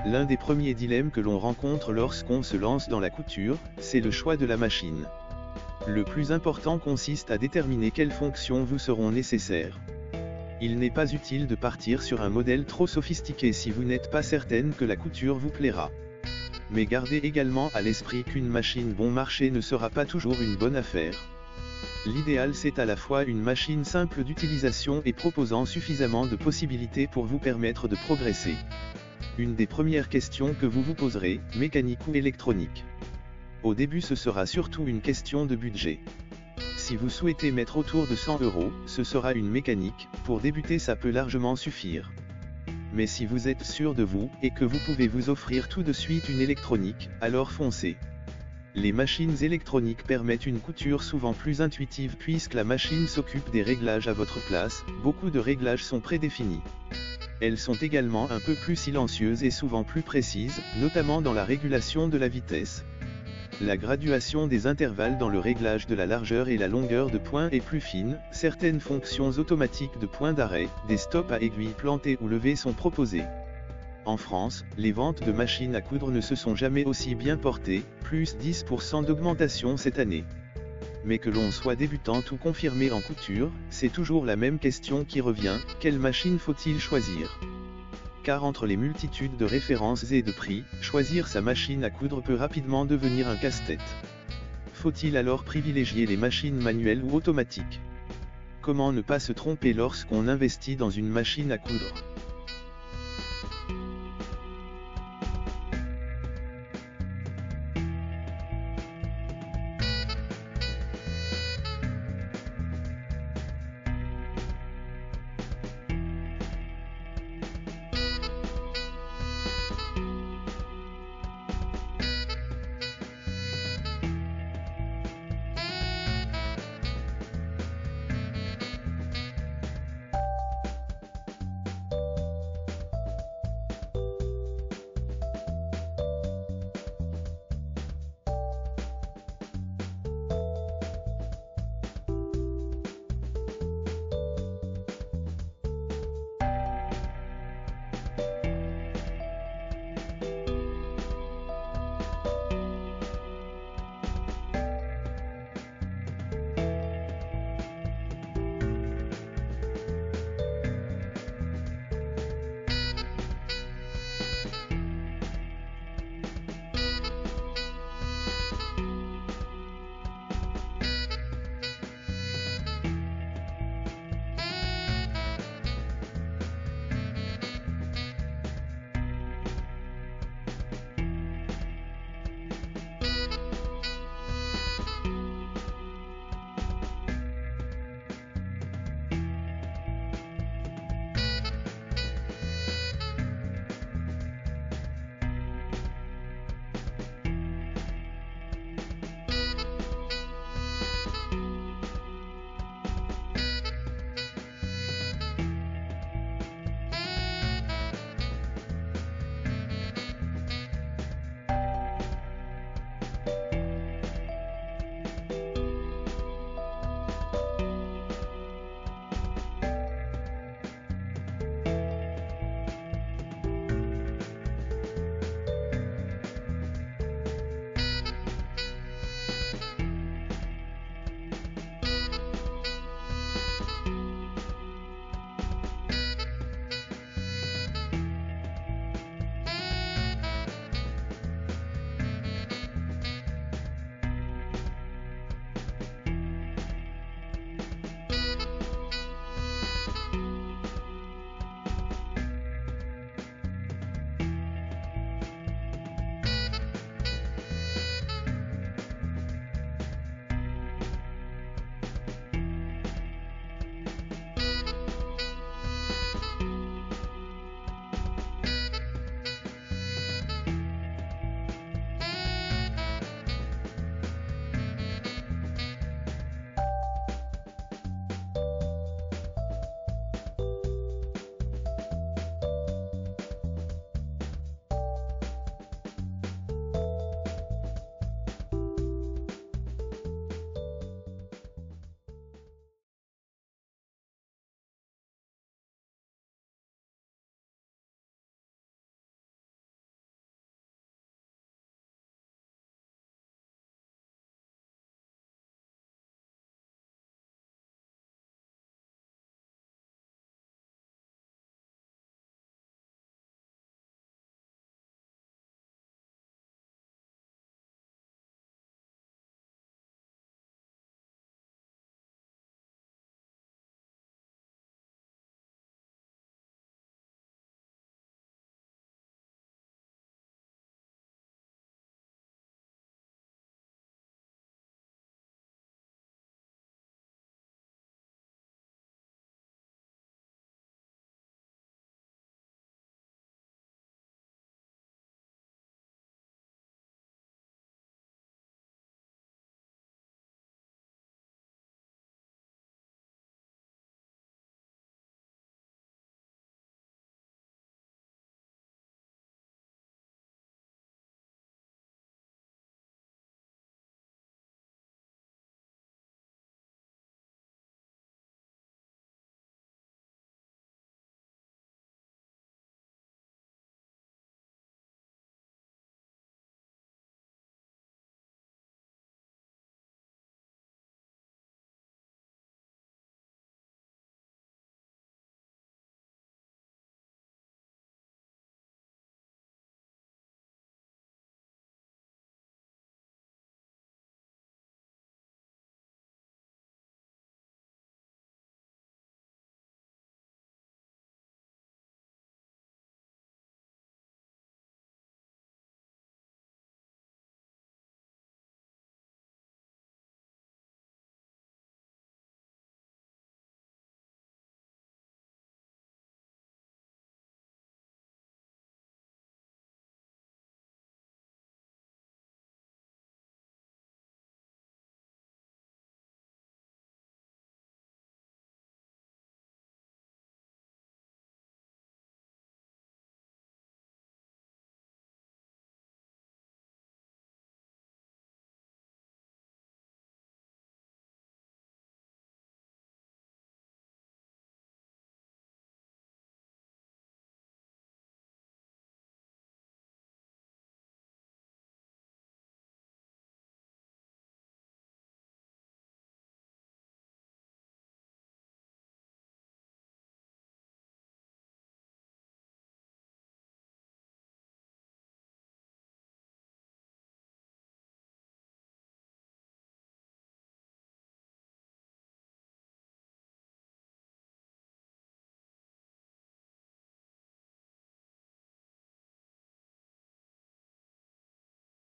L'un des premiers dilemmes que l'on rencontre lorsqu'on se lance dans la couture, c'est le choix de la machine. Le plus important consiste à déterminer quelles fonctions vous seront nécessaires. Il n'est pas utile de partir sur un modèle trop sophistiqué si vous n'êtes pas certaine que la couture vous plaira. Mais gardez également à l'esprit qu'une machine bon marché ne sera pas toujours une bonne affaire. L'idéal c'est à la fois une machine simple d'utilisation et proposant suffisamment de possibilités pour vous permettre de progresser. Une des premières questions que vous vous poserez, mécanique ou électronique? Au début ce sera surtout une question de budget. Si vous souhaitez mettre autour de 100 €, ce sera une mécanique, pour débuter ça peut largement suffire. Mais si vous êtes sûr de vous, et que vous pouvez vous offrir tout de suite une électronique, alors foncez. Les machines électroniques permettent une couture souvent plus intuitive puisque la machine s'occupe des réglages à votre place, beaucoup de réglages sont prédéfinis. Elles sont également un peu plus silencieuses et souvent plus précises, notamment dans la régulation de la vitesse. La graduation des intervalles dans le réglage de la largeur et la longueur de pointe est plus fine, certaines fonctions automatiques de point d'arrêt, des stops à aiguilles plantées ou levées sont proposées. En France, les ventes de machines à coudre ne se sont jamais aussi bien portées, plus 10% d'augmentation cette année. Mais que l'on soit débutante ou confirmé en couture, c'est toujours la même question qui revient, quelle machine faut-il choisir? Car entre les multitudes de références et de prix, choisir sa machine à coudre peut rapidement devenir un casse-tête. Faut-il alors privilégier les machines manuelles ou automatiques? Comment ne pas se tromper lorsqu'on investit dans une machine à coudre?